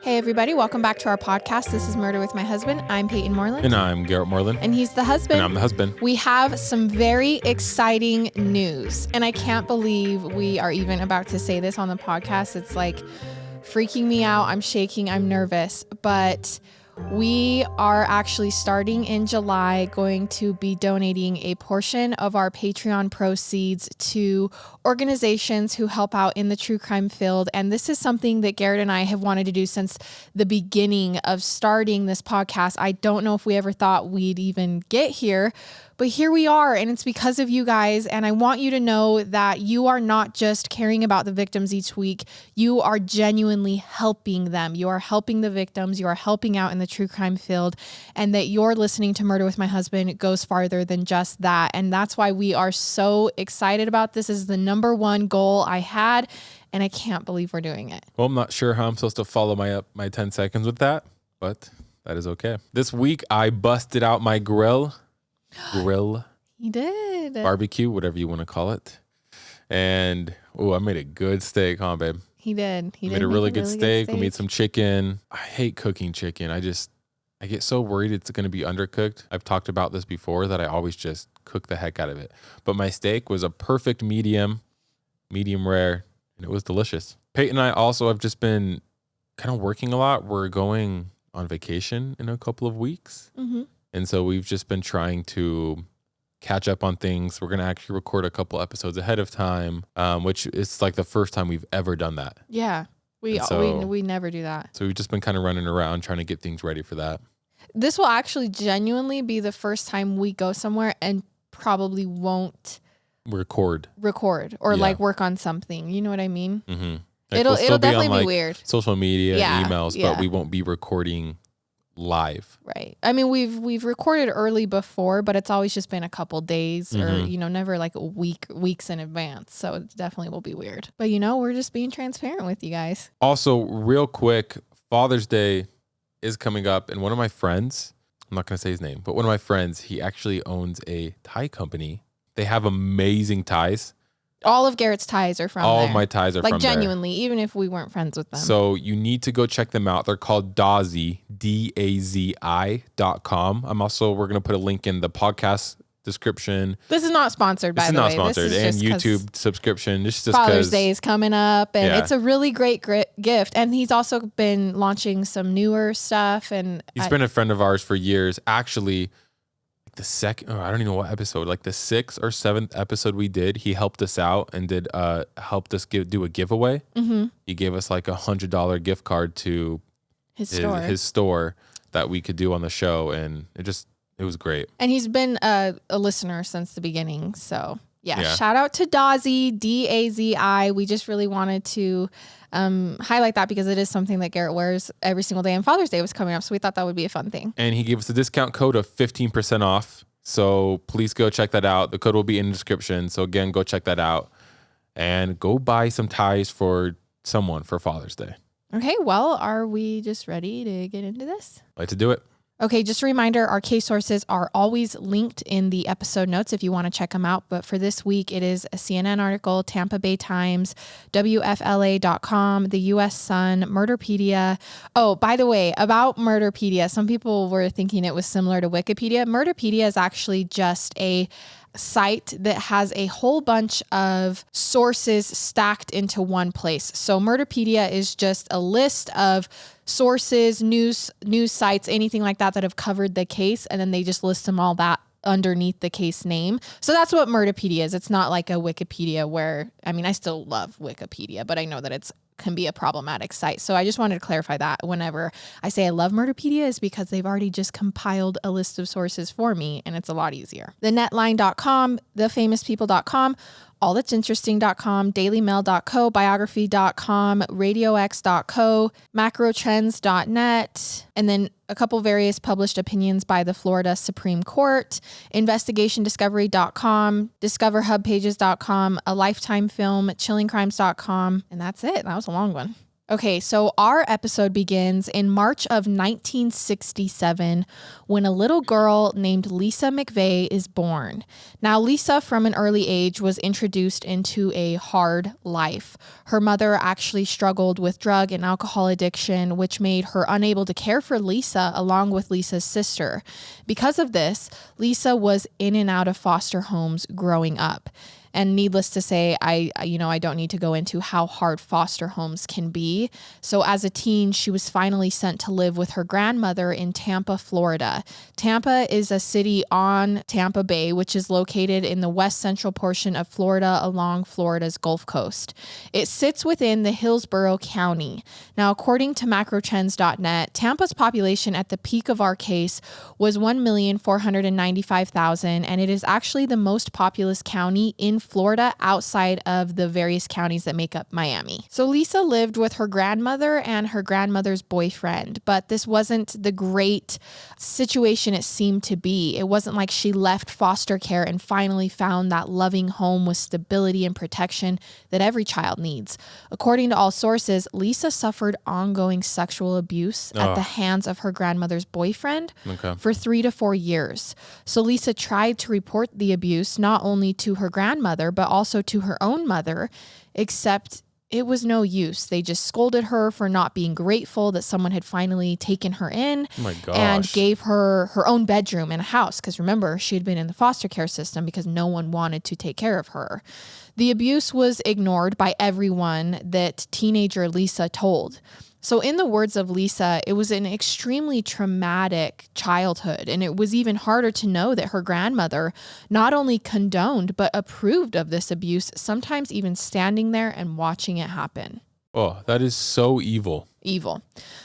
Hey everybody, welcome back to our podcast. This is Murder with My Husband. I'm Payton Moreland. And I'm Garrett Moreland. And he's the husband. And I'm the husband. We have some very exciting news. And I can't believe we are even about to say this on the podcast. It's like freaking me out. I'm shaking. I'm nervous. But we are actually starting in July going to be donating a portion of our Patreon proceeds to organizations who help out in the true crime field. And this is something that Garrett and I have wanted to do since the beginning of starting this podcast. I don't know if we ever thought we'd even get here, but here we are, and it's because of you guys. And I want you to know that you are not just caring about the victims each week. You are genuinely helping them. You are helping the victims. You are helping out in the true crime field, and that you're listening to Murder with My Husband goes farther than just that. And that's why we are so excited about this. This is the number one goal I had, and I can't believe we're doing it. Well, I'm not sure how I'm supposed to follow my 10 seconds with that, but that is okay. This week, I busted out my grill. He did. Barbecue, whatever you want to call it. And, I made a good steak, huh, babe? He did. He made a really good steak. We made some chicken. I hate cooking chicken. I get so worried it's going to be undercooked. I've talked about this before that I always just cook the heck out of it. But my steak was a perfect medium rare, and it was delicious. Peyton and I also have just been kind of working a lot. We're going on vacation in a couple of weeks. Mm-hmm. And so we've just been trying to catch up on things. We're going to actually record a couple episodes ahead of time, which is like the first time we've ever done that. Yeah, we never do that. So we've just been kind of running around trying to get things ready for that. This will actually genuinely be the first time we go somewhere and probably won't record or like work on something. You know what I mean? Mm-hmm. Like it'll definitely be weird. Social media, emails, but we won't be recording live. Right. I mean, we've recorded early before, but it's always just been a couple days or, never like weeks in advance. So it definitely will be weird. But, we're just being transparent with you guys. Also, real quick, Father's Day is coming up. And one of my friends, I'm not going to say his name, but one of my friends, he actually owns a tie company. They have amazing ties. All of Garrett's ties are from All there. of my ties are from there. Like genuinely, even if we weren't friends with them. So you need to go check them out. They're called Dazi, DAZI.com. We're going to put a link in the podcast description. This is not sponsored, by the way. This is not sponsored. And YouTube subscription. This is just Father's Day is coming up, and it's a really great gift. And he's also been launching some newer stuff. And he's been a friend of ours for years. Actually, the second, I don't even know what episode, like the 6th or 7th episode we did, he helped us out and helped us do a giveaway. Mm-hmm. He gave us like $100 gift card to his store that we could do on the show, and it was great. And he's been a listener since the beginning, so yeah. Shout out to Dazi, DAZI. We just really wanted to highlight that because it is something that Garrett wears every single day, and Father's Day was coming up, so we thought that would be a fun thing. And he gave us a discount code of 15% off, so please go check that out. The code will be in the description, so again, go check that out and go buy some ties for someone for Father's Day. Okay, well, are we just ready to get into this? Like to do it. Okay, just a reminder, our case sources are always linked in the episode notes if you want to check them out. But for this week, it is a CNN article, Tampa Bay Times, WFLA.com, the U.S. Sun, Murderpedia. Oh, by the way, about Murderpedia, some people were thinking it was similar to Wikipedia. Murderpedia is actually just a site that has a whole bunch of sources stacked into one place. So Murderpedia is just a list of sources, news sites, anything like that have covered the case, and then they just list them all that underneath the case name. So that's what Murderpedia is. It's not like a Wikipedia where, I still love Wikipedia, but I know that can be a problematic site. So I just wanted to clarify that whenever I say I love Murderpedia is because they've already just compiled a list of sources for me, and it's a lot easier. TheNetline.com, TheFamousPeople.com, AllThat'sInteresting.com, DailyMail.co, Biography.com, RadioX.co, MacroTrends.net, and then a couple various published opinions by the Florida Supreme Court, InvestigationDiscovery.com, DiscoverHubPages.com, A Lifetime Film, ChillingCrimes.com, and that's it. That was a long one. Okay, so our episode begins in March of 1967 when a little girl named Lisa McVey is born. Now, Lisa, from an early age, was introduced into a hard life. Her mother actually struggled with drug and alcohol addiction, which made her unable to care for Lisa along with Lisa's sister. Because of this, Lisa was in and out of foster homes growing up. And needless to say, I don't need to go into how hard foster homes can be. So as a teen, she was finally sent to live with her grandmother in Tampa, Florida. Tampa is a city on Tampa Bay, which is located in the west central portion of Florida along Florida's Gulf Coast. It sits within the Hillsborough County. Now, according to macrotrends.net, Tampa's population at the peak of our case was 1,495,000, and it is actually the most populous county in Florida outside of the various counties that make up Miami. So Lisa lived with her grandmother and her grandmother's boyfriend, but this wasn't the great situation it seemed to be. It wasn't like she left foster care and finally found that loving home with stability and protection that every child needs. According to all sources, Lisa suffered ongoing sexual abuse at the hands of her grandmother's boyfriend for 3 to 4 years. So Lisa tried to report the abuse not only to her grandmother, but also to her own mother, except it was no use. They just scolded her for not being grateful that someone had finally taken her in and gave her her own bedroom in a house. Because remember, she had been in the foster care system because no one wanted to take care of her. The abuse was ignored by everyone that teenager Lisa told. So in the words of Lisa, it was an extremely traumatic childhood, and it was even harder to know that her grandmother not only condoned but approved of this abuse, sometimes even standing there and watching it happen. Oh, that is so evil. Evil.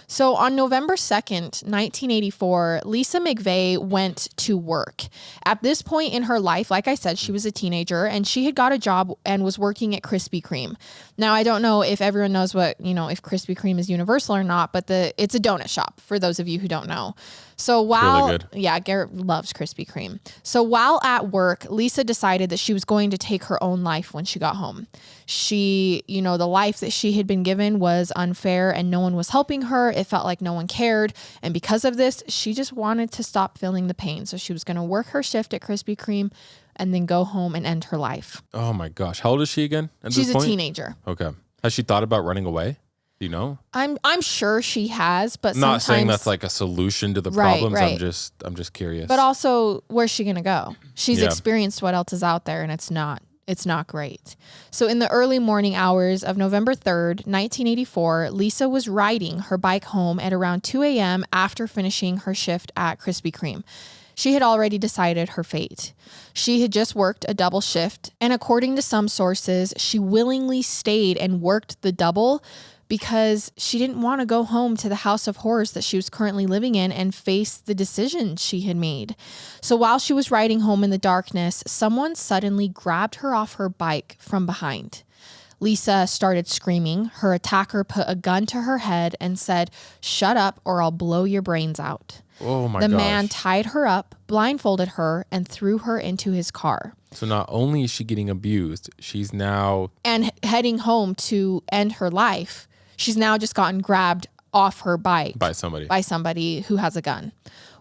So on November 2nd, 1984, Lisa McVey went to work. At this point in her life, like I said, she was a teenager and she had got a job and was working at Krispy Kreme. Now, I don't know if everyone knows if Krispy Kreme is universal or not, but it's a donut shop for those of you who don't know. So while, really good. Yeah, Garrett loves Krispy Kreme. So while at work, Lisa decided that she was going to take her own life when she got home. The life that she had been given was unfair and no one was helping her. It felt like no one cared. And because of this, she just wanted to stop feeling the pain. So she was going to work her shift at Krispy Kreme and then go home and end her life. Oh my gosh. How old is she again? She's a teenager. Okay. Has she thought about running away? Do you know? I'm sure she has, but not saying that's like a solution to the problems. Right. I'm just curious. But also, where's she going to go? She's experienced what else is out there, and it's not great. So in the early morning hours of November 3rd, 1984, Lisa was riding her bike home at around 2 a.m. after finishing her shift at Krispy Kreme. She had already decided her fate. She had just worked a double shift, and according to some sources, she willingly stayed and worked the double because she didn't want to go home to the house of horrors that she was currently living in and face the decision she had made. So while she was riding home in the darkness, someone suddenly grabbed her off her bike from behind. Lisa started screaming. Her attacker put a gun to her head and said, "Shut up or I'll blow your brains out." Oh my gosh. The man tied her up, blindfolded her, and threw her into his car. So not only is she getting abused, she's now... And heading home to end her life. She's now just gotten grabbed off her bike. By somebody who has a gun.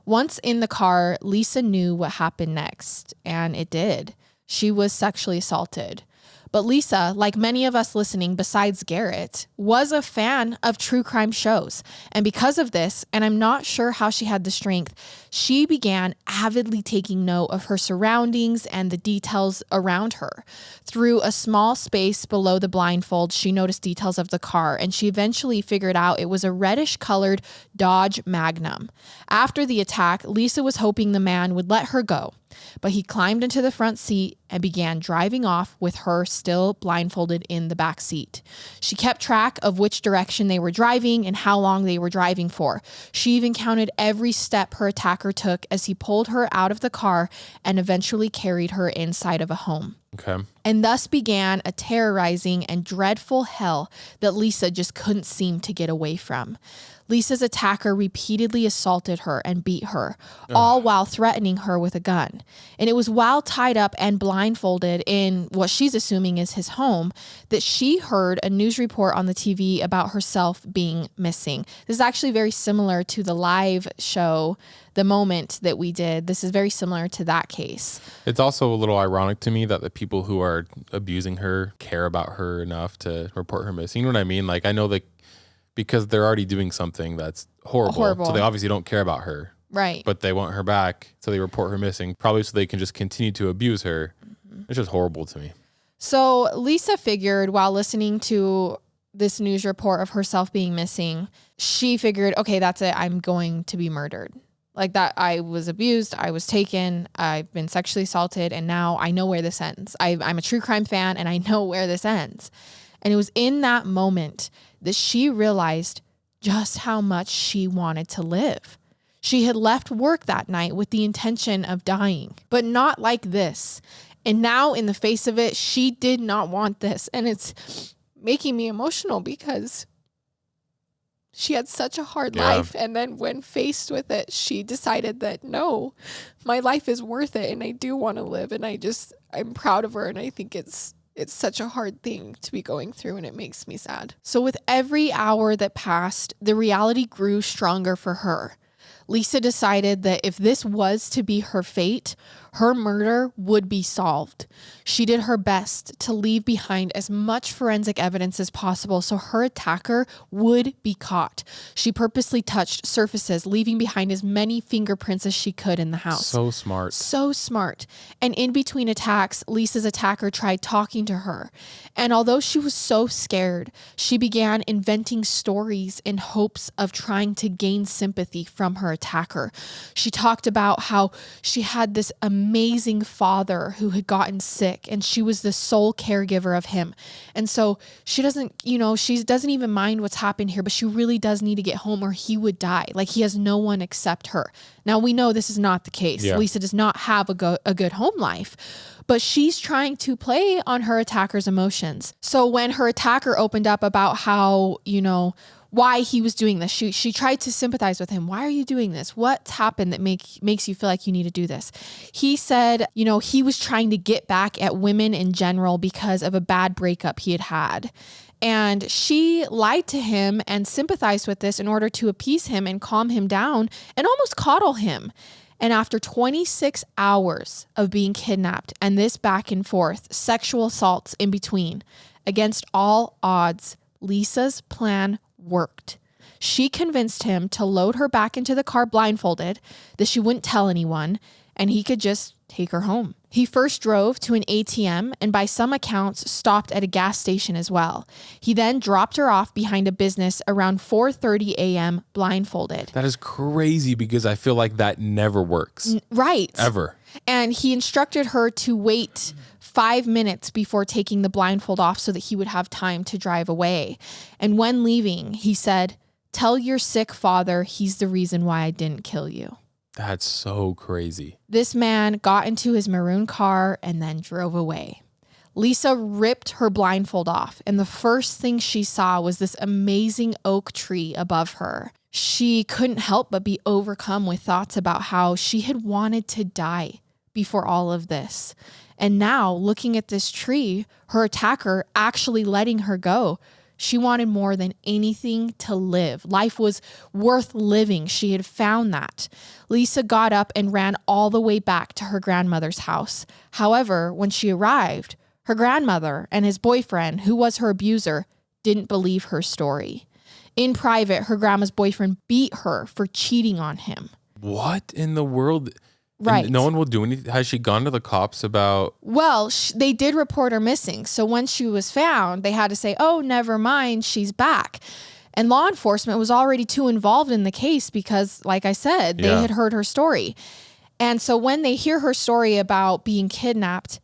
Once in the car, Lisa knew what happened next, and it did. She was sexually assaulted. But Lisa, like many of us listening besides Garrett, was a fan of true crime shows. And because of this, and I'm not sure how she had the strength, she began avidly taking note of her surroundings and the details around her. Through a small space below the blindfold, she noticed details of the car, and she eventually figured out it was a reddish-colored Dodge Magnum. After the attack, Lisa was hoping the man would let her go. But he climbed into the front seat and began driving off with her still blindfolded in the back seat. She kept track of which direction they were driving and how long they were driving for. She even counted every step her attacker took as he pulled her out of the car and eventually carried her inside of a home. Okay. And thus began a terrorizing and dreadful hell that Lisa just couldn't seem to get away from. Lisa's attacker repeatedly assaulted her and beat her, all while threatening her with a gun. And it was while tied up and blindfolded in what she's assuming is his home that she heard a news report on the TV about herself being missing. This is actually very similar to the live show, The Moment, that we did. This is very similar to that case. It's also a little ironic to me that the people who are abusing her care about her enough to report her missing. You know what I mean? Like, I know that because they're already doing something that's horrible. So they obviously don't care about her. Right. But they want her back, so they report her missing, probably so they can just continue to abuse her. It's just horrible to me. So Lisa figured while listening to this news report of herself being missing, she figured, okay, that's it. I'm going to be murdered. Like that, I was abused, I was taken, I've been sexually assaulted, and now I know where this ends. I'm a true crime fan, and I know where this ends. And it was in that moment that she realized just how much she wanted to live. She had left work that night with the intention of dying, but not like this. And now in the face of it, she did not want this. And it's making me emotional because she had such a hard life. And then when faced with it, she decided that, no, my life is worth it. And I do want to live. And I'm proud of her. And I think it's such a hard thing to be going through, and it makes me sad. So with every hour that passed, the reality grew stronger for her. Lisa decided that if this was to be her fate, her murder would be solved. She did her best to leave behind as much forensic evidence as possible so her attacker would be caught. She purposely touched surfaces, leaving behind as many fingerprints as she could in the house. So smart. So smart. And in between attacks, Lisa's attacker tried talking to her. And although she was so scared, she began inventing stories in hopes of trying to gain sympathy from her attacker. She talked about how she had this amazing father who had gotten sick and she was the sole caregiver of him. And so she doesn't even mind what's happened here, but she really does need to get home or he would die. Like he has no one except her. Now we know this is not the case. Yeah. Lisa does not have a good home life, but she's trying to play on her attacker's emotions. So when her attacker opened up about how, why he was doing this, she tried to sympathize with him. Why are you doing this? What's happened that makes you feel like you need to do this? He said, he was trying to get back at women in general because of a bad breakup he had had. And she lied to him and sympathized with this in order to appease him and calm him down and almost coddle him. And after 26 hours of being kidnapped and this back and forth, sexual assaults in between, against all odds, Lisa's plan worked. She convinced him to load her back into the car blindfolded, that she wouldn't tell anyone, and he could just take her home. He first drove to an ATM and by some accounts stopped at a gas station as well. He then dropped her off behind a business around 4:30 a.m. blindfolded. That is crazy because I feel like that never works. Right. Ever. And he instructed her to wait 5 minutes before taking the blindfold off so that he would have time to drive away. And when leaving, he said, "Tell your sick father he's the reason why I didn't kill you." That's so crazy. This man got into his maroon car and then drove away. Lisa ripped her blindfold off, and the first thing she saw was this amazing oak tree above her. She couldn't help but be overcome with thoughts about how she had wanted to die before all of this. And now, looking at this tree, her attacker actually letting her go, she wanted more than anything to live. Life was worth living. She had found that. Lisa got up and ran all the way back to her grandmother's house. However, when she arrived, her grandmother and his boyfriend, who was her abuser, didn't believe her story. In private, her grandma's boyfriend beat her for cheating on him. What in the world? Right. And no one will do anything. Has she gone to the cops about? Well, they did report her missing. So when she was found, they had to say, "Oh, never mind, she's back." And law enforcement was already too involved in the case because, like I said, they had heard her story. And so when they hear her story about being kidnapped,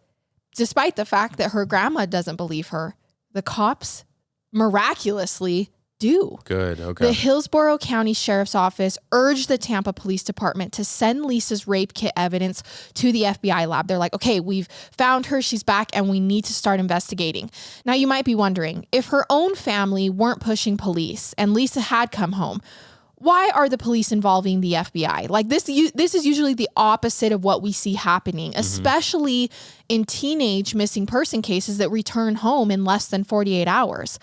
despite the fact that her grandma doesn't believe her, the cops miraculously do. Good. Okay. The Hillsborough County Sheriff's Office urged the Tampa Police Department to send Lisa's rape kit evidence to the FBI lab. They're like, okay, we've found her, she's back, and we need to start investigating. Now, you might be wondering, if her own family weren't pushing police and Lisa had come home, why are the police involving the FBI? Like this is usually the opposite of what we see happening, especially in teenage missing person cases that return home in less than 48 hours.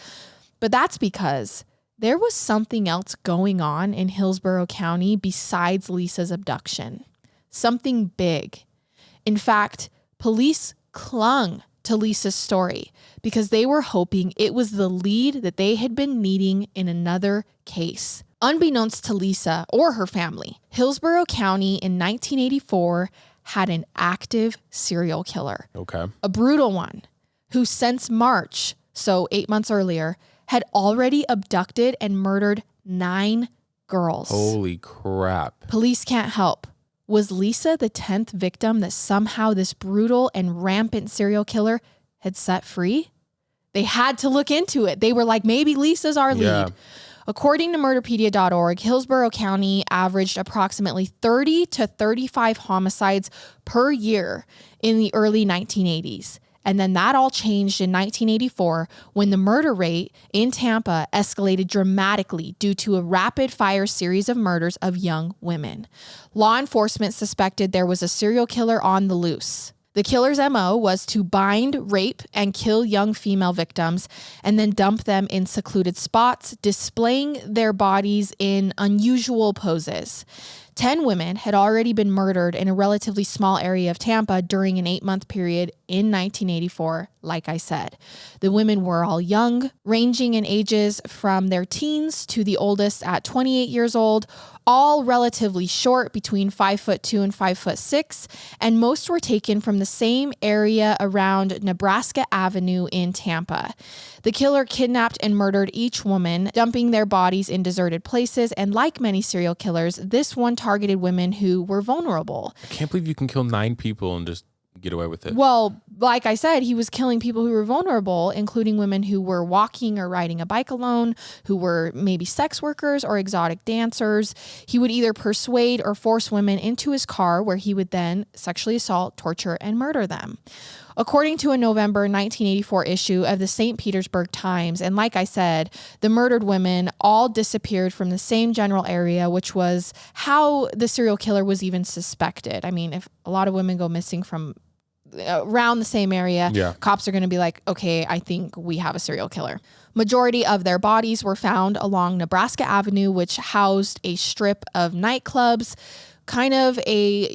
But that's because there was something else going on in Hillsborough County besides Lisa's abduction. Something big. In fact, police clung to Lisa's story because they were hoping it was the lead that they had been needing in another case. Unbeknownst to Lisa or her family, Hillsborough County in 1984 had an active serial killer. Okay. A brutal one who since March, so 8 months earlier, had already abducted and murdered 9 girls. Holy crap. Police can't help. Was Lisa the 10th victim that somehow this brutal and rampant serial killer had set free? They had to look into it. They were like, maybe Lisa's our lead. According to murderpedia.org, Hillsborough County averaged approximately 30 to 35 homicides per year in the early 1980s. And then that all changed in 1984 when the murder rate in Tampa escalated dramatically due to a rapid fire series of murders of young women. Law enforcement suspected there was a serial killer on the loose. The killer's MO was to bind, rape, and kill young female victims and then dump them in secluded spots, displaying their bodies in unusual poses. 10 women had already been murdered in a relatively small area of Tampa during an 8-month period in 1984, like I said. The women were all young, ranging in ages from their teens to the oldest at 28 years old, all relatively short, between 5'2" and 5'6", and most were taken from the same area around Nebraska Avenue in Tampa. The killer kidnapped and murdered each woman, dumping their bodies in deserted places, and like many serial killers, this one targeted women who were vulnerable. I can't believe you can kill 9 people and just get away with it. Well, like I said, he was killing people who were vulnerable, including women who were walking or riding a bike alone, who were maybe sex workers or exotic dancers. He would either persuade or force women into his car, where he would then sexually assault, torture, and murder them. According to a November 1984 issue of the St. Petersburg Times, and like I said, the murdered women all disappeared from the same general area, which was how the serial killer was even suspected. I mean, if a lot of women go missing from around the same area, cops are going to be like, okay, I think we have a serial killer. Majority of their bodies were found along Nebraska Avenue, which housed a strip of nightclubs, kind of a,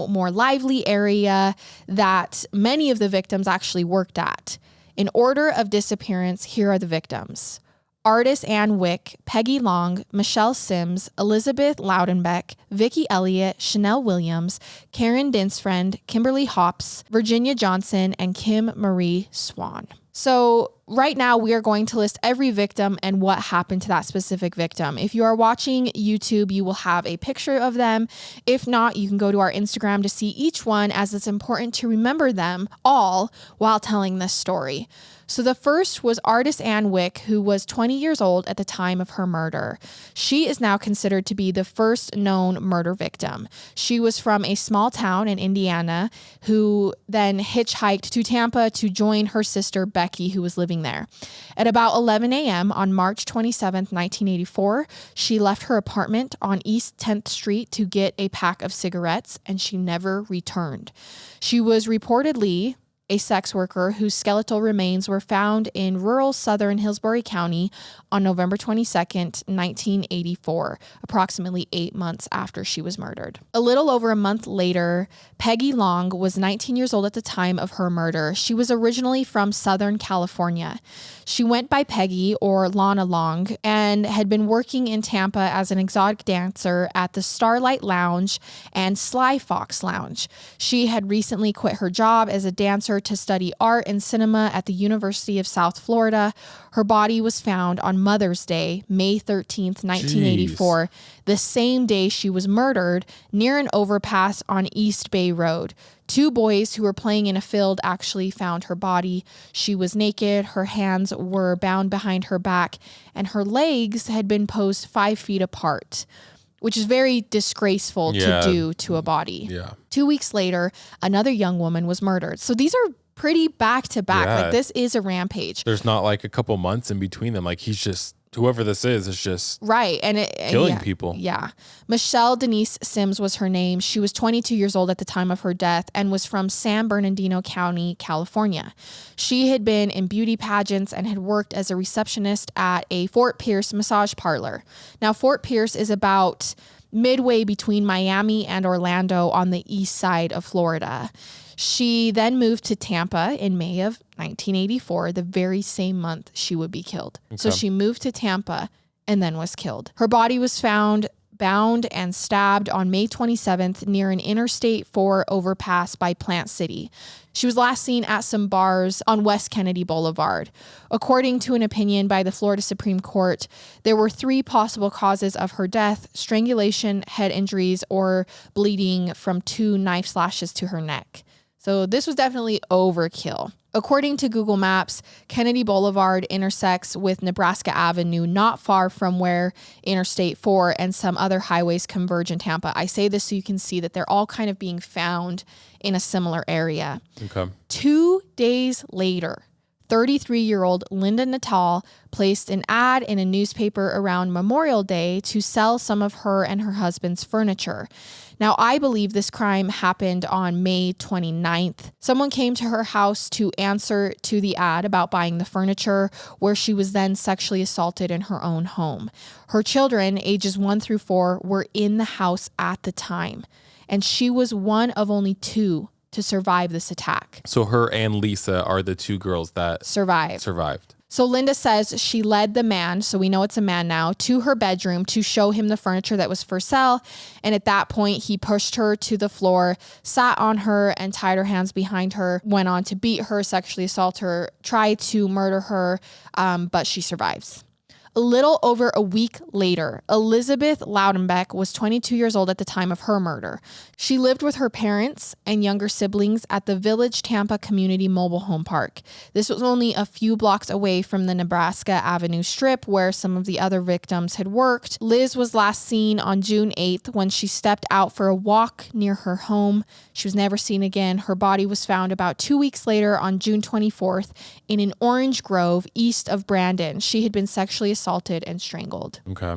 more lively area that many of the victims actually worked at. In order of disappearance, here are the victims: Artis Ann Wick, Peggy Long, Michelle Sims, Elizabeth Loudenbeck, Vicki Elliott, Chanel Williams, Karen Dinsfriend, Kimberly Hops, Virginia Johnson, and Kim Marie Swan. So right now we are going to list every victim and what happened to that specific victim. If you are watching YouTube, you will have a picture of them. If not, you can go to our Instagram to see each one, as it's important to remember them all while telling this story. So the first was Artis Ann Wick, who was 20 years old at the time of her murder. She is now considered to be the first known murder victim. She was from a small town in Indiana, who then hitchhiked to Tampa to join her sister Becky, who was living there. At about 11 a.m. on March 27th, 1984, she left her apartment on East 10th Street to get a pack of cigarettes, and she never returned. She was reportedly a sex worker whose skeletal remains were found in rural southern Hillsborough County on November 22nd, 1984, approximately 8 months after she was murdered. A little over a month later, Peggy Long was 19 years old at the time of her murder. She was originally from Southern California. She went by Peggy, or Lana Long, and had been working in Tampa as an exotic dancer at the Starlight Lounge and Sly Fox Lounge. She had recently quit her job as a dancer her to study art and cinema at the University of South Florida. Her body was found on Mother's Day, May 13th, 1984, Jeez. The same day she was murdered, near an overpass on East Bay Road. 2 boys who were playing in a field actually found her body. She was naked, her hands were bound behind her back, and her legs had been posed 5 feet apart, which is very disgraceful to do to a body. Yeah. 2 weeks later, another young woman was murdered. So these are pretty back to back. Like, this is a rampage. There's not like a couple months in between them. Like, he's just, whoever this is just right, and killing people. Yeah. Michelle Denise Sims was her name. She was 22 years old at the time of her death and was from San Bernardino County, California. She had been in beauty pageants and had worked as a receptionist at a Fort Pierce massage parlor. Now, Fort Pierce is about midway between Miami and Orlando on the east side of Florida. She then moved to Tampa in May of 1984, the very same month she would be killed. Okay. So she moved to Tampa and then was killed. Her body was found bound and stabbed on May 27th near an Interstate 4 overpass by Plant City. She was last seen at some bars on West Kennedy Boulevard. According to an opinion by the Florida Supreme Court, there were 3 possible causes of her death: strangulation, head injuries, or bleeding from 2 knife slashes to her neck. So this was definitely overkill. According to Google Maps, Kennedy Boulevard intersects with Nebraska Avenue, not far from where Interstate 4 and some other highways converge in Tampa. I say this so you can see that they're all kind of being found in a similar area. Okay. 2 days later, 33-year-old Linda Natal placed an ad in a newspaper around Memorial Day to sell some of her and her husband's furniture. Now, I believe this crime happened on May 29th. Someone came to her house to answer to the ad about buying the furniture, where she was then sexually assaulted in her own home. Her children, ages 1 through 4, were in the house at the time, and she was one of only 2 to survive this attack. So her and Lisa are the 2 girls that survived. So Linda says she led the man, so we know it's a man now, to her bedroom to show him the furniture that was for sale. And at that point, he pushed her to the floor, sat on her and tied her hands behind her, went on to beat her, sexually assault her, tried to murder her, but she survives. A little over a week later, Elizabeth Loudenbeck was 22 years old at the time of her murder. She lived with her parents and younger siblings at the Village Tampa Community Mobile Home Park. This was only a few blocks away from the Nebraska Avenue Strip where some of the other victims had worked. Liz was last seen on June 8th when she stepped out for a walk near her home. She was never seen again. Her body was found about 2 weeks later on June 24th in an orange grove east of Brandon. She had been sexually assaulted and strangled. Okay.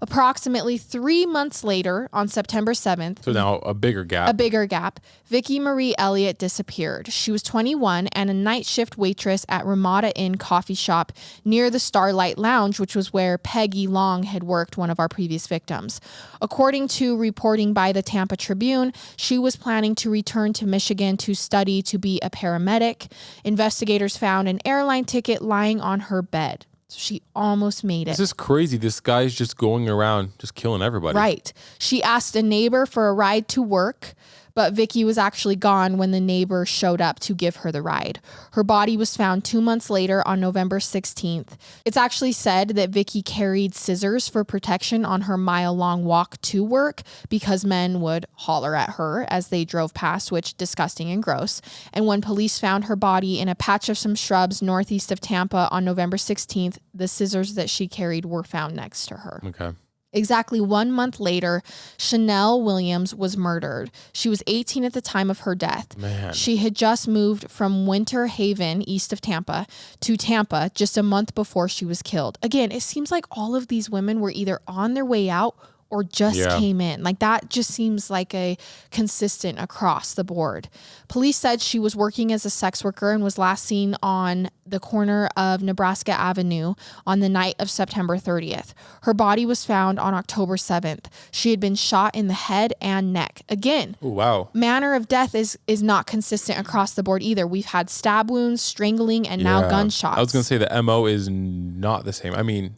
Approximately 3 months later, on September 7th. So now a bigger gap. Vicki Marie Elliott disappeared. She was 21 and a night shift waitress at Ramada Inn coffee shop near the Starlight Lounge, which was where Peggy Long had worked, one of our previous victims. According to reporting by the Tampa Tribune, she was planning to return to Michigan to study to be a paramedic. Investigators found an airline ticket lying on her bed. So she almost made it. This is crazy. This guy's just going around just killing everybody. Right. She asked a neighbor for a ride to work, but Vicki was actually gone when the neighbor showed up to give her the ride. Her body was found 2 months later on November 16th. It's actually said that Vicki carried scissors for protection on her mile-long walk to work because men would holler at her as they drove past, which disgusting and gross. And when police found her body in a patch of some shrubs northeast of Tampa on November 16th, the scissors that she carried were found next to her. Okay. Exactly 1 month later, Chanel Williams was murdered. She was 18 at the time of her death. Man. She had just moved from Winter Haven, east of Tampa, to Tampa just a month before she was killed. Again, it seems like all of these women were either on their way out or just came in. Like, that just seems like a consistent across the board. Police said she was working as a sex worker and was last seen on the corner of Nebraska Avenue on the night of September 30th. Her body was found on October 7th. She had been shot in the head and neck. Again, ooh, wow. Manner of death is not consistent across the board either. We've had stab wounds, strangling, and now gunshots. I was going to say the MO is not the same. I mean,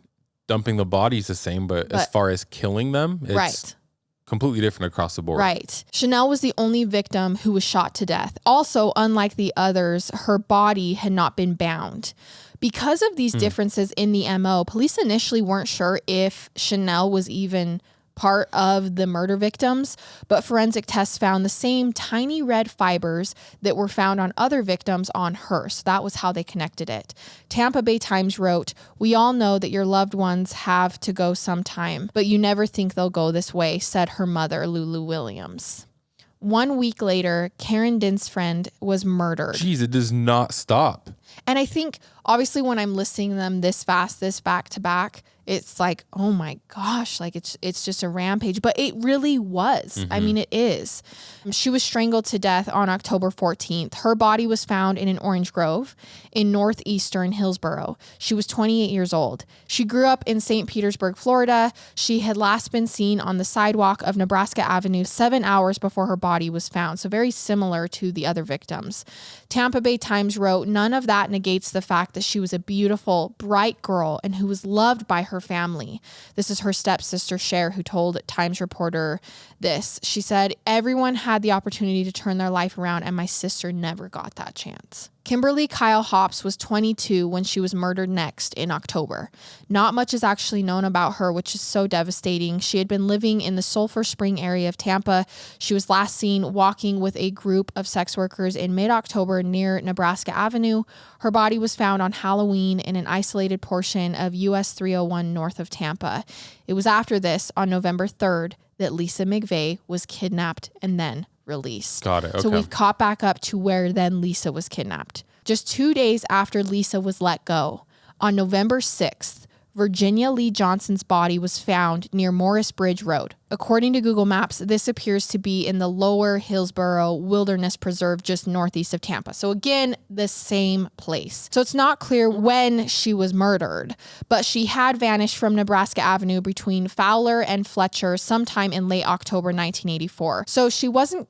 dumping the body's the same, but as far as killing them, it's completely different across the board. Right. Chanel was the only victim who was shot to death. Also, unlike the others, her body had not been bound. Because of these differences in the MO, police initially weren't sure if Chanel was even part of the murder victims, but forensic tests found the same tiny red fibers that were found on other victims on her. So that was how they connected it. Tampa Bay Times wrote, "We all know that your loved ones have to go sometime, but you never think they'll go this way," said her mother, Lulu Williams. 1 week later, Karen Din's friend was murdered. Jeez, it does not stop. And I think, obviously, when I'm listing them this fast, this back to back, it's like, oh my gosh, like it's just a rampage. But it really was. I mean, it is. She was strangled to death on October 14th. Her body was found in an orange grove in northeastern Hillsborough. She was 28 years old. She grew up in St. Petersburg, Florida. She had last been seen on the sidewalk of Nebraska Avenue 7 hours before her body was found. So very similar to the other victims. Tampa Bay Times wrote, "None of that negates the fact that she was a beautiful, bright girl and who was loved by her family." This is her stepsister, Cher, who told Times reporter this. She said, "Everyone had the opportunity to turn their life around, and my sister never got that chance." Kimberly Kyle Hops was 22 when she was murdered next in October. Not much is actually known about her, which is so devastating. She had been living in the Sulphur Spring area of Tampa. She was last seen walking with a group of sex workers in mid-October near Nebraska Avenue. Her body was found on Halloween in an isolated portion of US 301 north of Tampa. It was after this, on November 3rd, that Lisa McVeigh was kidnapped and then released. Got it. Okay. So we've caught back up to where then Lisa was kidnapped. Just 2 days after Lisa was let go, on November 6th, Virginia Lee Johnson's body was found near Morris Bridge Road. According to Google Maps, this appears to be in the lower Hillsborough Wilderness Preserve just northeast of Tampa. So again, the same place. So it's not clear when she was murdered, but she had vanished from Nebraska Avenue between Fowler and Fletcher sometime in late October 1984. So she wasn't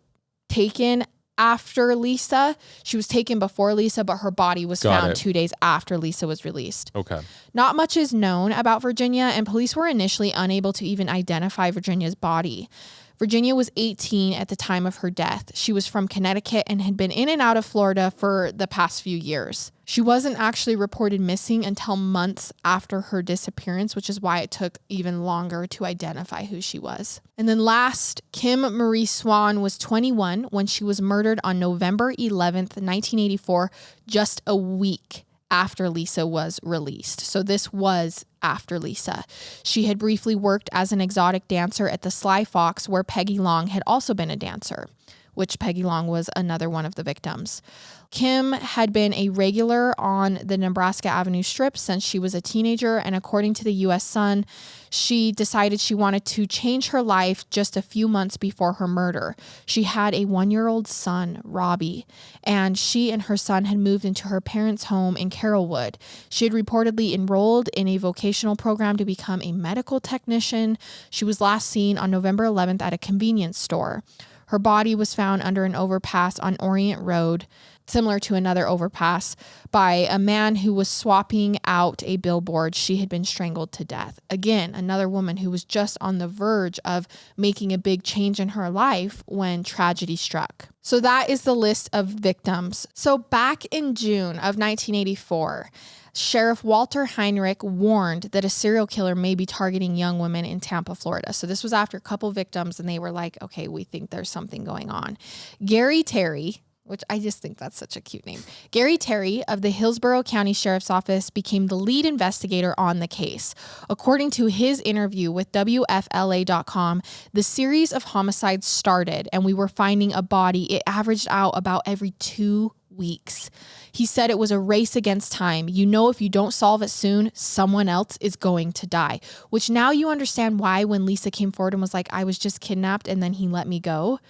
taken after Lisa. She was taken before Lisa, but her body was found 2 days after Lisa was released. Okay. Not much is known about Virginia, and police were initially unable to even identify Virginia's body. Virginia was 18 at the time of her death. She was from Connecticut and had been in and out of Florida for the past few years. She wasn't actually reported missing until months after her disappearance, which is why it took even longer to identify who she was. And then last, Kim Marie Swan was 21 when she was murdered on November 11th, 1984, just a week after Lisa was released. So this was after Lisa. She had briefly worked as an exotic dancer at the Sly Fox, where Peggy Long had also been a dancer, which Peggy Long was another one of the victims. Kim had been a regular on the Nebraska Avenue Strip since she was a teenager, and according to the U.S. Sun, she decided she wanted to change her life just a few months before her murder. She had a 1-year-old son, Robbie, and she and her son had moved into her parents' home in Carrollwood. She had reportedly enrolled in a vocational program to become a medical technician. She was last seen on November 11th at a convenience store. Her body was found under an overpass on Orient Road, similar to another overpass, by a man who was swapping out a billboard. She had been strangled to death. Again, another woman who was just on the verge of making a big change in her life when tragedy struck. So that is the list of victims. So back in June of 1984, Sheriff Walter Heinrich warned that a serial killer may be targeting young women in Tampa, Florida. So this was after a couple victims, and they were like, okay, we think there's something going on. Gary Terry, which I just think that's such a cute name. Gary Terry of the Hillsborough County Sheriff's Office became the lead investigator on the case. According to his interview with WFLA.com, the series of homicides started and we were finding a body. It averaged out about every 2 weeks. He said it was a race against time. You know, if you don't solve it soon, someone else is going to die, which now you understand why when Lisa came forward and was like, I was just kidnapped and then he let me go.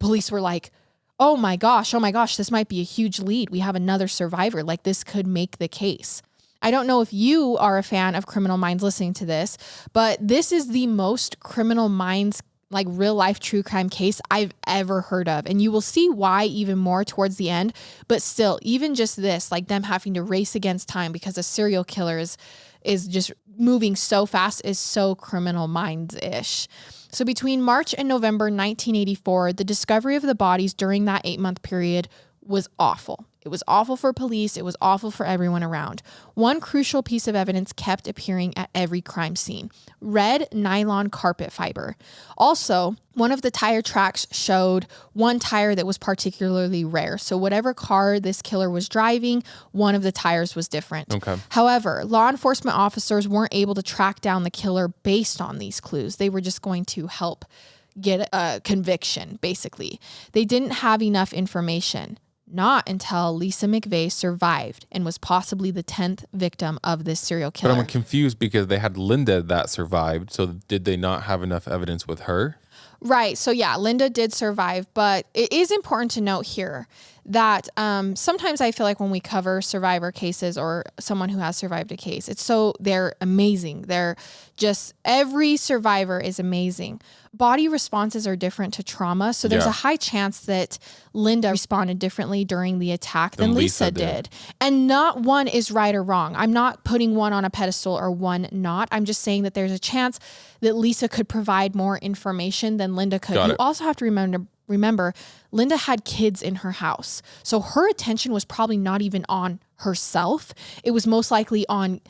Police were like, oh my gosh, this might be a huge lead. We have another survivor. Like, this could make the case. I don't know if you are a fan of Criminal Minds listening to this, but this is the most Criminal Minds, like real life true crime case I've ever heard of. And you will see why even more towards the end. But still, even just this, like them having to race against time because a serial killer is just moving so fast is so Criminal Minds-ish. So between March and November 1984, the discovery of the bodies during that 8-month period was awful. It was awful for police. It was awful for everyone around. One crucial piece of evidence kept appearing at every crime scene: red nylon carpet fiber. Also, one of the tire tracks showed one tire that was particularly rare. So whatever car this killer was driving, one of the tires was different. Okay. However, law enforcement officers weren't able to track down the killer based on these clues. They were just going to help get a conviction, basically. They didn't have enough information. Not until Lisa McVeigh survived and was possibly the 10th victim of this serial killer. But I'm confused because they had Linda that survived. So did they not have enough evidence with her? Right. So yeah, Linda did survive, but it is important to note here that sometimes I feel like when we cover survivor cases or someone who has survived a case, they're amazing. They're just, every survivor is amazing. Body responses are different to trauma. So there's a high chance that Linda responded differently during the attack than Lisa did. And not one is right or wrong. I'm not putting one on a pedestal or one not. I'm just saying that there's a chance that Lisa could provide more information than Linda could. You also have to remember, Linda had kids in her house. So her attention was probably not even on herself. It was most likely on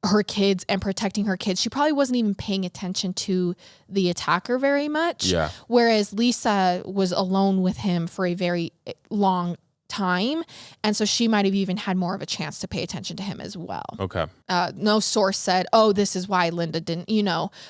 her kids and protecting her kids. She probably wasn't even paying attention to the attacker very much. Yeah. Whereas Lisa was alone with him for a very long time. And so she might have even had more of a chance to pay attention to him as well. Okay. No source said, oh, this is why Linda didn't,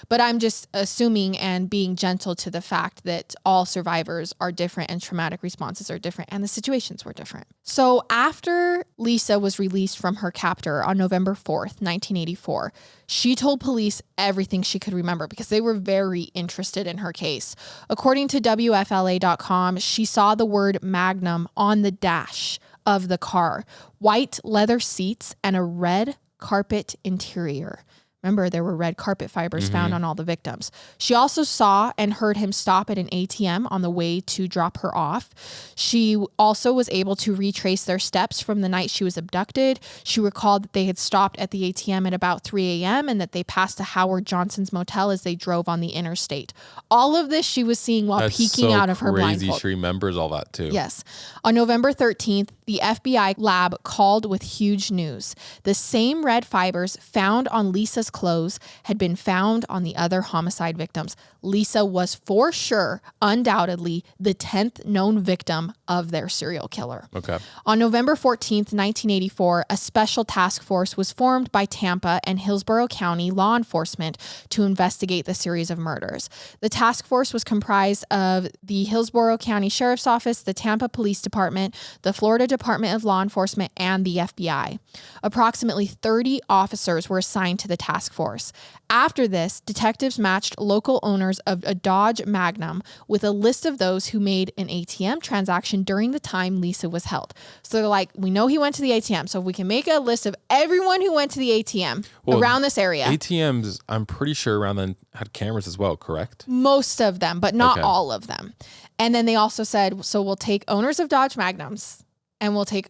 but I'm just assuming and being gentle to the fact that all survivors are different and traumatic responses are different and the situations were different. So after Lisa was released from her captor on November 4th, 1984, she told police everything she could remember because they were very interested in her case. According to WFLA.com, she saw the word Magnum on the dash of the car, white leather seats, and a red carpet interior. Remember, there were red carpet fibers found on all the victims. She also saw and heard him stop at an ATM on the way to drop her off. She also was able to retrace their steps from the night she was abducted. She recalled that they had stopped at the ATM at about 3 a.m. and that they passed a Howard Johnson's motel as they drove on the interstate. All of this she was seeing while peeking out of her blindfold. She remembers all that too. Yes. On November 13th, the FBI lab called with huge news. The same red fibers found on Lisa's clothes had been found on the other homicide victims. Lisa was for sure, undoubtedly, the 10th known victim of their serial killer. Okay. On November 14th, 1984, a special task force was formed by Tampa and Hillsborough County law enforcement to investigate the series of murders. The task force was comprised of the Hillsborough County Sheriff's Office, the Tampa Police Department, the Florida Department of Law Enforcement, and the FBI. Approximately 30 officers were assigned to the task force. After this, detectives matched local owners of a Dodge Magnum with a list of those who made an ATM transaction during the time Lisa was held. So they're like, we know he went to the ATM, so if we can make a list of everyone who went to the ATM around this area. ATMs, I'm pretty sure around then had cameras as well, correct? Most of them, but not all of them. And then they also said, so we'll take owners of Dodge Magnums and we'll take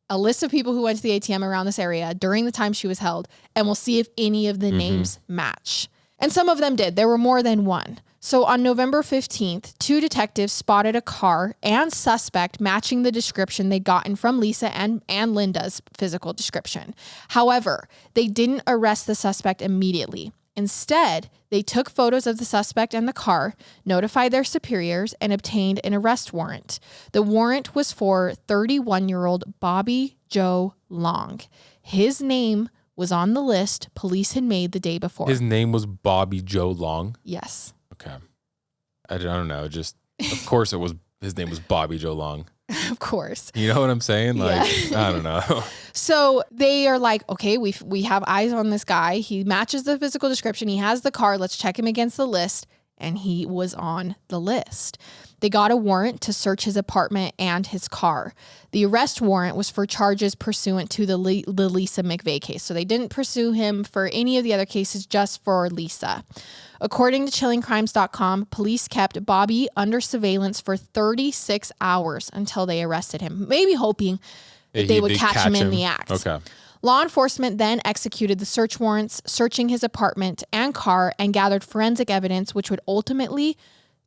a list of people who went to the ATM around this area during the time she was held, and we'll see if any of the names match. And some of them did. There were more than one. So on November 15th, 2 detectives spotted a car and suspect matching the description they'd gotten from Lisa and Linda's physical description. However, they didn't arrest the suspect immediately. Instead, they took photos of the suspect and the car, notified their superiors, and obtained an arrest warrant. The warrant was for 31-year-old Bobby Joe Long. His name was on the list police had made the day before. His name was Bobby Joe Long? Yes. Okay. I don't know. Just, of course his name was Bobby Joe Long. Of course. You know what I'm saying? Like, I don't know. So they are like, okay, we have eyes on this guy. He matches the physical description. He has the car. Let's check him against the list. And he was on the list. They got a warrant to search his apartment and his car. The arrest warrant was for charges pursuant to the Lisa McVeigh case. So they didn't pursue him for any of the other cases, just for Lisa. According to chillingcrimes.com, police kept Bobby under surveillance for 36 hours until they arrested him, maybe hoping that they would catch him in the act. Okay. Law enforcement then executed the search warrants, searching his apartment and car, and gathered forensic evidence which would ultimately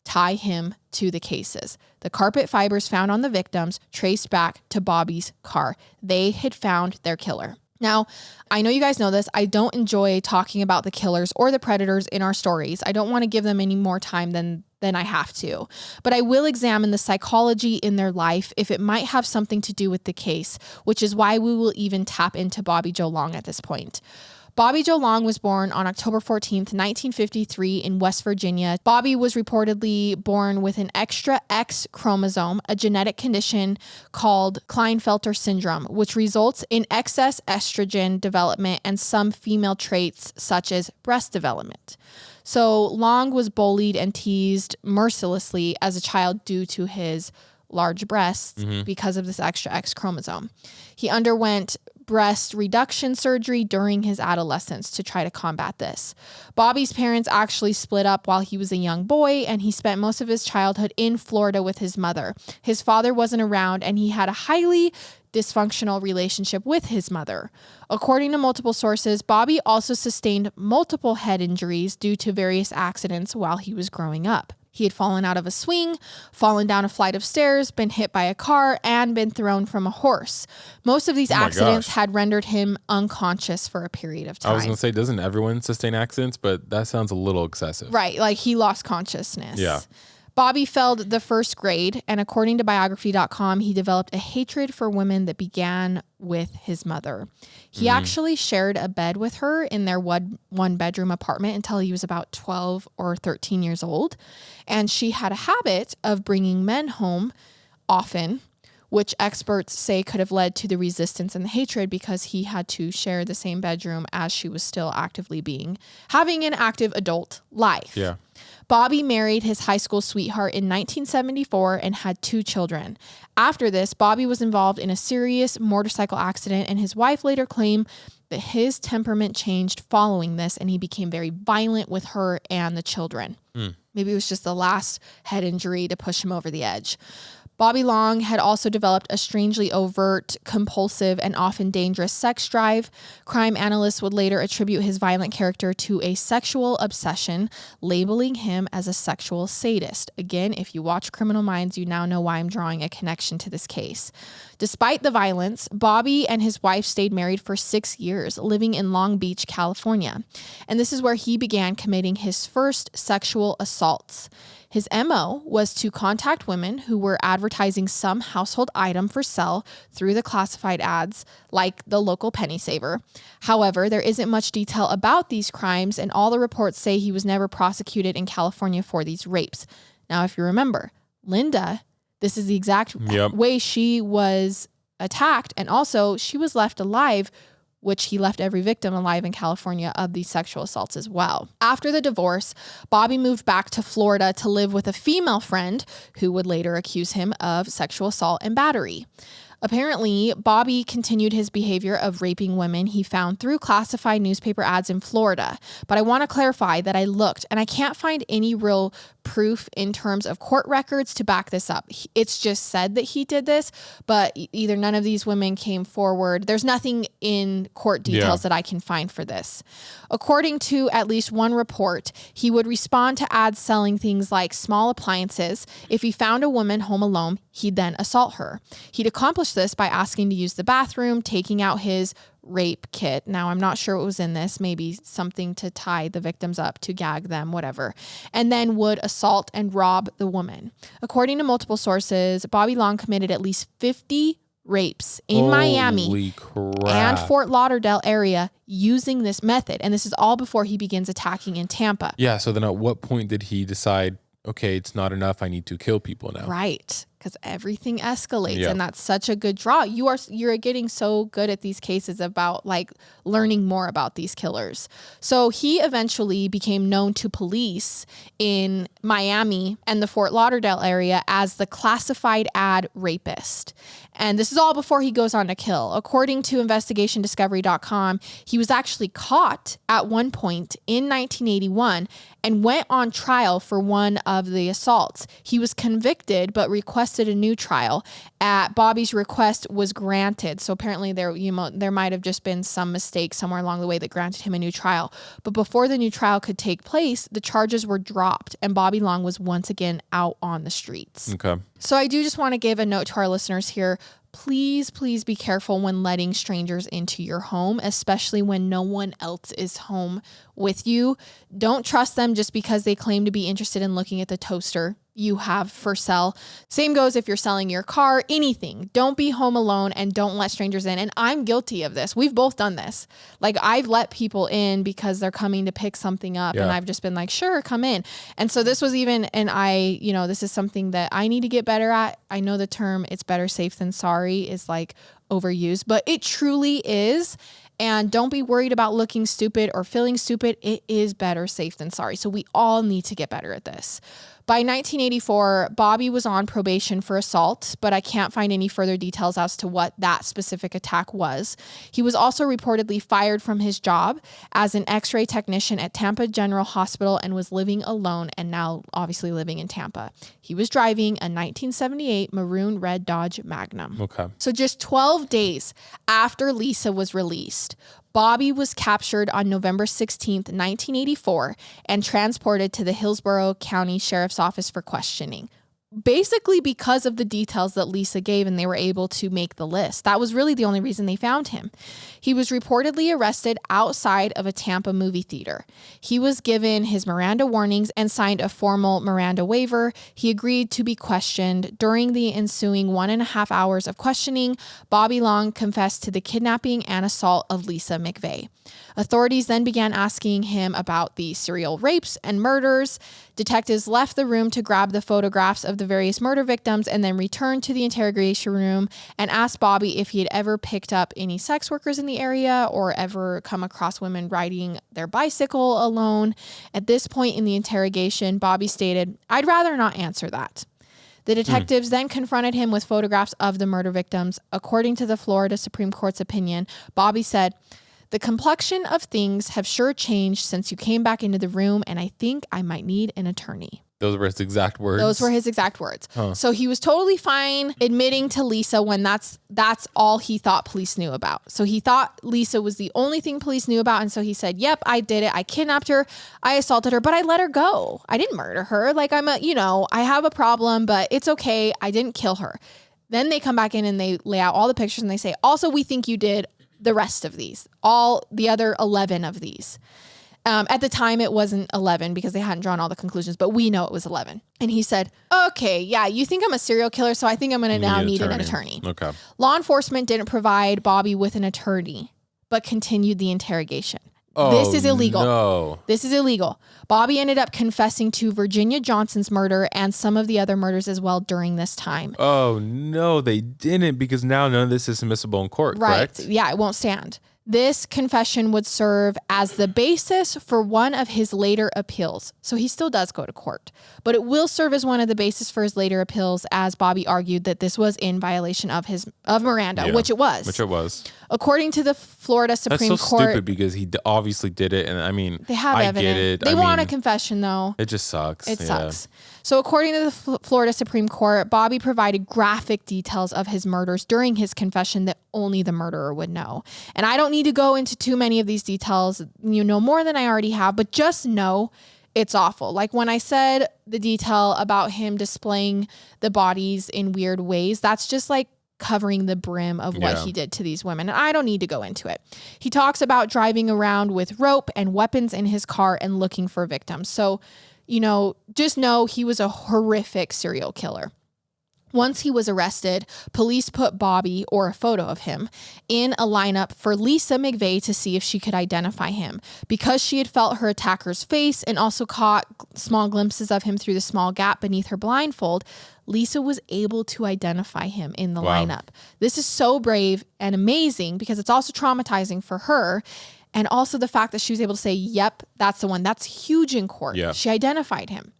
tie him to the cases. The carpet fibers found on the victims traced back to Bobby's car. They had found their killer. Now, I know you guys know this. I don't enjoy talking about the killers or the predators in our stories. I don't want to give them any more time than I have to. But I will examine the psychology in their life if it might have something to do with the case, which is why we will even tap into Bobby Joe Long at this point. Bobby Joe Long was born on October 14th, 1953 in West Virginia. Bobby was reportedly born with an extra X chromosome, a genetic condition called Klinefelter syndrome, which results in excess estrogen development and some female traits such as breast development. So Long was bullied and teased mercilessly as a child due to his large breasts because of this extra X chromosome. He underwent breast reduction surgery during his adolescence to try to combat this. Bobby's parents actually split up while he was a young boy, and he spent most of his childhood in Florida with his mother. His father wasn't around, and he had a highly dysfunctional relationship with his mother. According to multiple sources, Bobby also sustained multiple head injuries due to various accidents while he was growing up. He had fallen out of a swing, fallen down a flight of stairs, been hit by a car, and been thrown from a horse. Most of these accidents had rendered him unconscious for a period of time. I was going to say, doesn't everyone sustain accidents? But that sounds a little excessive. Right, like he lost consciousness. Yeah. Bobby failed the first grade, and according to biography.com, he developed a hatred for women that began with his mother. He actually shared a bed with her in their one-bedroom apartment until he was about 12 or 13 years old, and she had a habit of bringing men home often, which experts say could have led to the resistance and the hatred because he had to share the same bedroom as she was still having an active adult life. Yeah. Bobby married his high school sweetheart in 1974 and had 2 children. After this, Bobby was involved in a serious motorcycle accident, and his wife later claimed that his temperament changed following this, and he became very violent with her and the children. Maybe it was just the last head injury to push him over the edge. Bobby Long had also developed a strangely overt, compulsive, and often dangerous sex drive. Crime analysts would later attribute his violent character to a sexual obsession, labeling him as a sexual sadist. Again, if you watch Criminal Minds, you now know why I'm drawing a connection to this case. Despite the violence, Bobby and his wife stayed married for 6 years, living in Long Beach, California. And this is where he began committing his first sexual assaults. His MO was to contact women who were advertising some household item for sale through the classified ads, like the local penny saver. However, there isn't much detail about these crimes, and all the reports say he was never prosecuted in California for these rapes. Now, if you remember, Linda, this is the exact way she was attacked, and also she was left alive, which he left every victim alive in California of these sexual assaults as well. After the divorce, Bobby moved back to Florida to live with a female friend who would later accuse him of sexual assault and battery. Apparently, Bobby continued his behavior of raping women he found through classified newspaper ads in Florida. But I want to clarify that I looked and I can't find any real proof in terms of court records to back this up. It's just said that he did this, but either none of these women came forward. There's nothing in court details that I can find for this. According to at least one report, he would respond to ads selling things like small appliances. If he found a woman home alone, he'd then assault her. He'd accomplish this by asking to use the bathroom, taking out his rape kit. Now, I'm not sure what was in this, maybe something to tie the victims up, to gag them, whatever, and then would assault and rob the woman. According to multiple sources, Bobby Long committed at least 50 rapes in Miami and Fort Lauderdale area using this method. And this is all before he begins attacking in Tampa. Yeah. So then at what point did he decide, okay, it's not enough, I need to kill people now? Right. Because everything escalates, and that's such a good draw. You're getting so good at these cases about like learning more about these killers. So he eventually became known to police in Miami and the Fort Lauderdale area as the classified ad rapist. And this is all before he goes on to kill. According to investigationdiscovery.com, he was actually caught at one point in 1981 and went on trial for one of the assaults. He was convicted but requested a new trial. At Bobby's request was granted. So apparently there might have just been some mistake somewhere along the way that granted him a new trial. But before the new trial could take place, the charges were dropped and Bobby Long was once again out on the streets. Okay. So I do just want to give a note to our listeners here. Please, please be careful when letting strangers into your home, especially when no one else is home with you. Don't trust them just because they claim to be interested in looking at the toaster you have for sale. Same goes if you're selling your car, anything. Don't be home alone and don't let strangers in. And I'm guilty of this. We've both done this. Like, I've let people in because they're coming to pick something up and I've just been like, sure, come in. And so this was even, and this is something that I need to get better at. I know the term "it's better safe than sorry" is like overused, but it truly is. And don't be worried about looking stupid or feeling stupid. It is better safe than sorry. So we all need to get better at this. By 1984, Bobby was on probation for assault, but I can't find any further details as to what that specific attack was. He was also reportedly fired from his job as an X-ray technician at Tampa General Hospital and was living alone and now obviously living in Tampa. He was driving a 1978 maroon red Dodge Magnum. Okay. So just 12 days after Lisa was released, Bobby was captured on November 16th, 1984, and transported to the Hillsborough County Sheriff's Office for questioning. Basically because of the details that Lisa gave, and they were able to make the list. That was really the only reason they found him. He was reportedly arrested outside of a Tampa movie theater. He was given his Miranda warnings and signed a formal Miranda waiver. He agreed to be questioned. During the ensuing 1.5 hours of questioning, Bobby Long confessed to the kidnapping and assault of Lisa McVeigh. Authorities then began asking him about the serial rapes and murders. Detectives left the room to grab the photographs of the various murder victims and then returned to the interrogation room and asked Bobby if he had ever picked up any sex workers in the area or ever come across women riding their bicycle alone. At this point in the interrogation, Bobby stated, "I'd rather not answer that." The detectives then confronted him with photographs of the murder victims. According to the Florida Supreme Court's opinion, Bobby said, "The complexion of things have sure changed since you came back into the room, and I think I might need an attorney." Those were his exact words? Those were his exact words. Huh. So he was totally fine admitting to Lisa when that's all he thought police knew about. So he thought Lisa was the only thing police knew about. And so he said, yep, I did it. I kidnapped her. I assaulted her, but I let her go. I didn't murder her. Like I have a problem, but it's okay. I didn't kill her. Then they come back in and they lay out all the pictures and they say, also, we think you did the rest of these, all the other 11 of these. At the time, it wasn't 11 because they hadn't drawn all the conclusions, but we know it was 11. And he said, okay, yeah, you think I'm a serial killer, so I think I'm going to now need an attorney. Okay. Law enforcement didn't provide Bobby with an attorney, but continued the interrogation. Oh, this is illegal. No. This is illegal. Bobby ended up confessing to Virginia Johnson's murder and some of the other murders as well during this time. Oh, no, they didn't, because now none of this is admissible in court, right. Correct? Yeah, it won't stand. This confession would serve as the basis for one of his later appeals. So he still does go to court, but it will serve as one of the basis for his later appeals, as Bobby argued that this was in violation of Miranda, which it was. Which it was. According to the Florida Supreme Court. That's so Court, stupid because he obviously did it. And I mean, they have evidence. Get it. They want a confession though. It just sucks. It sucks. So according to the Florida Supreme Court, Bobby provided graphic details of his murders during his confession that only the murderer would know. And I don't need to go into too many of these details. You know more than I already have, but just know it's awful. Like when I said the detail about him displaying the bodies in weird ways, that's just like covering the brim of what he did to these women. And I don't need to go into it. He talks about driving around with rope and weapons in his car and looking for victims. So, just know he was a horrific serial killer. Once he was arrested, police put Bobby, or a photo of him, in a lineup for Lisa McVeigh to see if she could identify him. Because she had felt her attacker's face and also caught small glimpses of him through the small gap beneath her blindfold, Lisa was able to identify him in the lineup. This is so brave and amazing because it's also traumatizing for her. And also the fact that she was able to say, yep, that's the one. That's huge in court. Yeah. She identified him.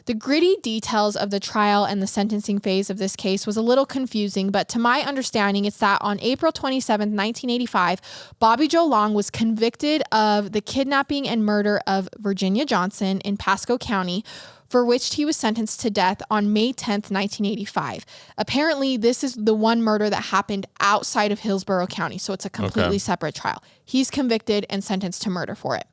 The gritty details of the trial and the sentencing phase of this case was a little confusing, but to my understanding, it's that on April 27, 1985, Bobby Joe Long was convicted of the kidnapping and murder of Virginia Johnson in Pasco County, for which he was sentenced to death on May 10th, 1985. Apparently, this is the one murder that happened outside of Hillsborough County, so it's a completely separate trial. He's convicted and sentenced to murder for it.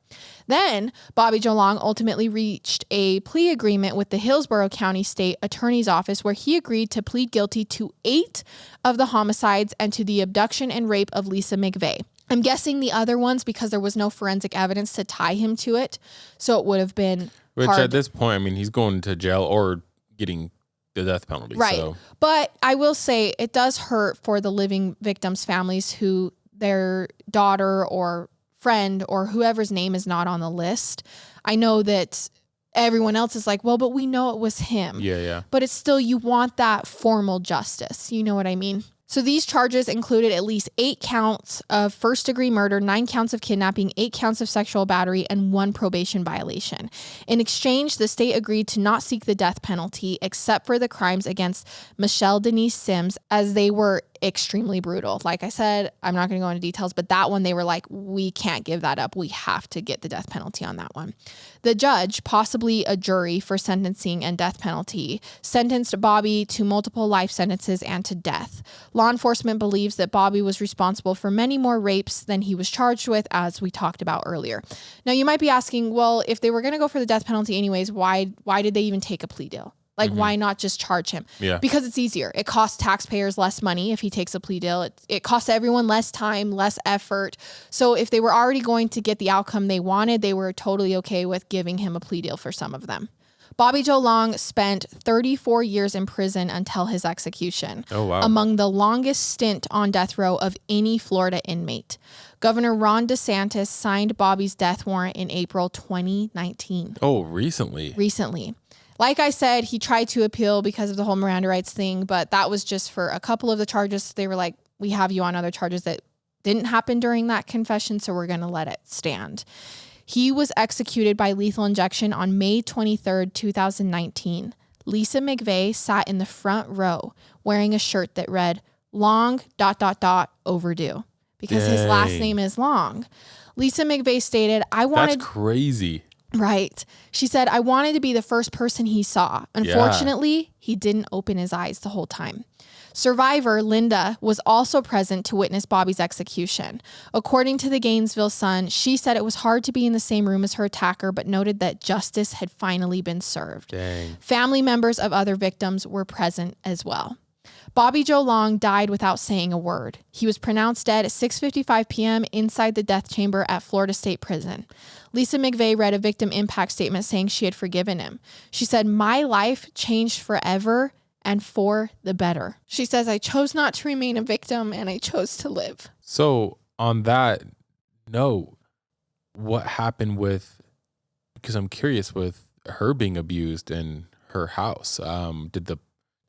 Then, Bobby Joe Long ultimately reached a plea agreement with the Hillsborough County State Attorney's Office where he agreed to plead guilty to 8 of the homicides and to the abduction and rape of Lisa McVeigh. I'm guessing the other ones because there was no forensic evidence to tie him to it, so it would have been Which hard. at this point, I mean, he's going to jail or getting the death penalty. Right. So. But I will say it does hurt for the living victims' families who their daughter or friend or whoever's name is not on the list. I know that everyone else is like, well, but we know it was him. Yeah. But it's still, you want that formal justice. You know what I mean? So these charges included at least 8 counts of first-degree murder, 9 counts of kidnapping, 8 counts of sexual battery, and 1 probation violation. In exchange, the state agreed to not seek the death penalty except for the crimes against Michelle Denise Sims, as they were extremely brutal. Like I said, I'm not going to go into details, but that one, they were like, we can't give that up. We have to get the death penalty on that one. The judge, possibly a jury for sentencing and death penalty, sentenced Bobby to multiple life sentences and to death. Law enforcement believes that Bobby was responsible for many more rapes than he was charged with, as we talked about earlier. Now, you might be asking, well, if they were going to go for the death penalty anyways, why did they even take a plea deal? Like, why not just charge him? Yeah. Because it's easier. It costs taxpayers less money if he takes a plea deal. It costs everyone less time, less effort. So if they were already going to get the outcome they wanted, they were totally okay with giving him a plea deal for some of them. Bobby Joe Long spent 34 years in prison until his execution. Oh, wow. Among the longest stint on death row of any Florida inmate. Governor Ron DeSantis signed Bobby's death warrant in April 2019. Oh, recently. Like I said, he tried to appeal because of the whole Miranda rights thing, but that was just for a couple of the charges. They were like, we have you on other charges that didn't happen during that confession, so we're going to let it stand. He was executed by lethal injection on May 23rd, 2019. Lisa McVeigh sat in the front row wearing a shirt that read, Long ... overdue, because his last name is Long. Lisa McVeigh stated, That's crazy. Right. She said, I wanted to be the first person he saw. Unfortunately, he didn't open his eyes the whole time. Survivor Linda was also present to witness Bobby's execution. According to the Gainesville Sun, she said it was hard to be in the same room as her attacker, but noted that justice had finally been served. Dang. Family members of other victims were present as well. Bobby Joe Long died without saying a word. He was pronounced dead at 6:55 p.m. inside the death chamber at Florida State Prison. Lisa McVeigh read a victim impact statement saying she had forgiven him. She said, my life changed forever and for the better. She says, I chose not to remain a victim and I chose to live. So on that note, what happened with, because I'm curious with her being abused in her house, did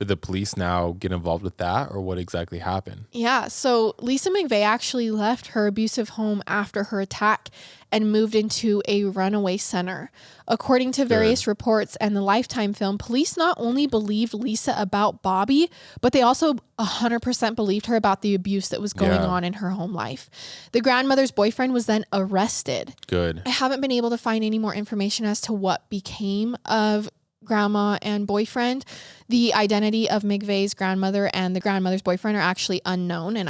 the police now get involved with that, or what exactly happened? Yeah, so Lisa McVeigh actually left her abusive home after her attack and moved into a runaway center. According to various reports and the Lifetime film, police not only believed Lisa about Bobby, but they also 100% believed her about the abuse that was going on in her home life. The grandmother's boyfriend was then arrested. Good. I haven't been able to find any more information as to what became of grandma and boyfriend. The identity of McVeigh's grandmother and the grandmother's boyfriend are actually unknown. And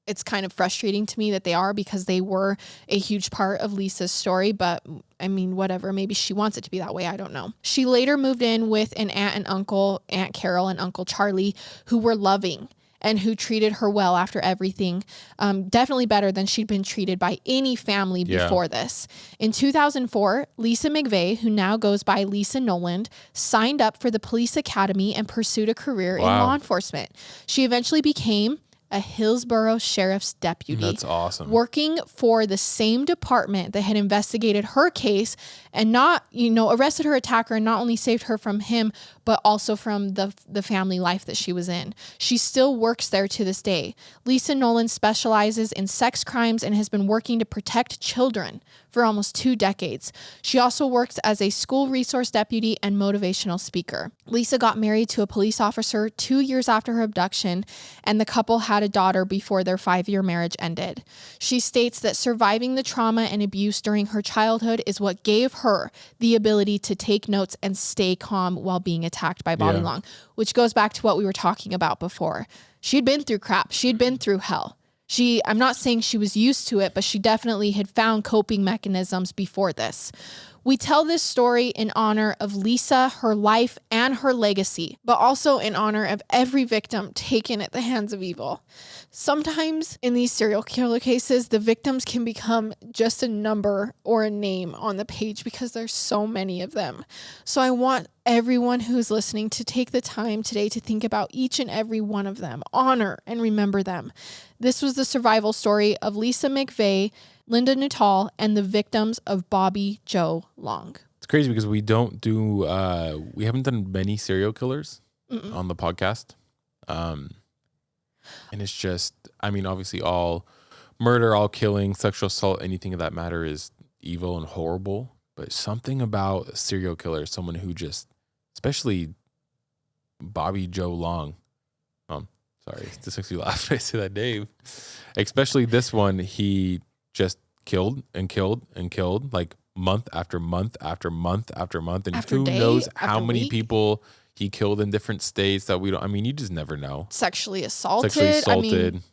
it's kind of frustrating to me that they are, because they were a huge part of Lisa's story. But whatever, maybe she wants it to be that way. I don't know. She later moved in with an aunt and uncle, Aunt Carol and Uncle Charlie, who were loving and who treated her well after everything. Definitely better than she'd been treated by any family before this. In 2004, Lisa McVeigh, who now goes by Lisa Noland, signed up for the police academy and pursued a career in law enforcement. She eventually became a Hillsborough sheriff's deputy. That's awesome. Working for the same department that had investigated her case and not, arrested her attacker and not only saved her from him, but also from the family life that she was in. She still works there to this day. Lisa Nolan specializes in sex crimes and has been working to protect children for almost 2 decades. She also works as a school resource deputy and motivational speaker. Lisa got married to a police officer 2 years after her abduction, and the couple had a daughter before their 5-year marriage ended. She states that surviving the trauma and abuse during her childhood is what gave her the ability to take notes and stay calm while being attacked by Bobby Long, which goes back to what we were talking about before. She'd been through crap. She'd been through hell. I'm not saying she was used to it, but she definitely had found coping mechanisms before this. We tell this story in honor of Lisa, her life, and her legacy, but also in honor of every victim taken at the hands of evil. Sometimes in these serial killer cases, the victims can become just a number or a name on the page because there's so many of them. So I want everyone who's listening to take the time today to think about each and every one of them, honor and remember them. This was the survival story of Lisa McVeigh, Linda Nuttall, and the victims of Bobby Joe Long. It's crazy because we haven't done many serial killers on the podcast. And it's just, obviously all murder, all killing, sexual assault, anything of that matter is evil and horrible. But something about a serial killer, someone who just, especially Bobby Joe Long. Sorry, this makes me laugh when I say that name. Especially this one, he just killed and killed and killed, like month after month after month after month. And who knows how many people he killed in different states that we don't, you just never know. Sexually assaulted.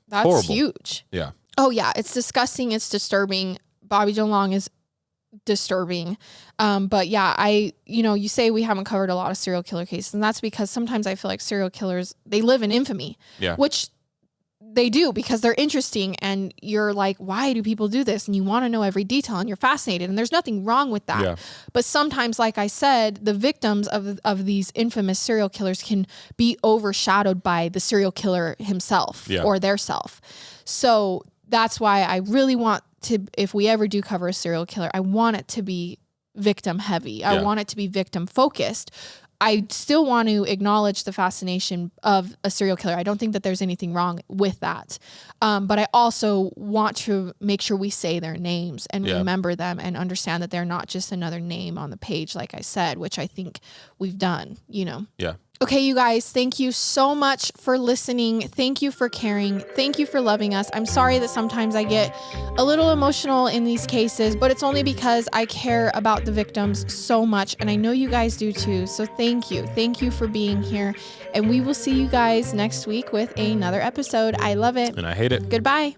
That's horrible. Huge. Yeah. Oh yeah. It's disgusting. It's disturbing. Bobby Joe Long is disturbing. But yeah, you say we haven't covered a lot of serial killer cases, and that's because sometimes I feel like serial killers, they live in infamy, which they do because they're interesting, and you're like, why do people do this? And you want to know every detail, and you're fascinated, and there's nothing wrong with that. Yeah. But sometimes, like I said, the victims of these infamous serial killers can be overshadowed by the serial killer himself or their self. So that's why I really want to, if we ever do cover a serial killer, I want it to be victim heavy. I want it to be victim focused. I still want to acknowledge the fascination of a serial killer. I don't think that there's anything wrong with that. But I also want to make sure we say their names and remember them and understand that they're not just another name on the page, like I said, which I think we've done, Yeah. Okay, you guys, thank you so much for listening. Thank you for caring. Thank you for loving us. I'm sorry that sometimes I get a little emotional in these cases, but it's only because I care about the victims so much, and I know you guys do too. So thank you. Thank you for being here, and we will see you guys next week with another episode. I love it. And I hate it. Goodbye.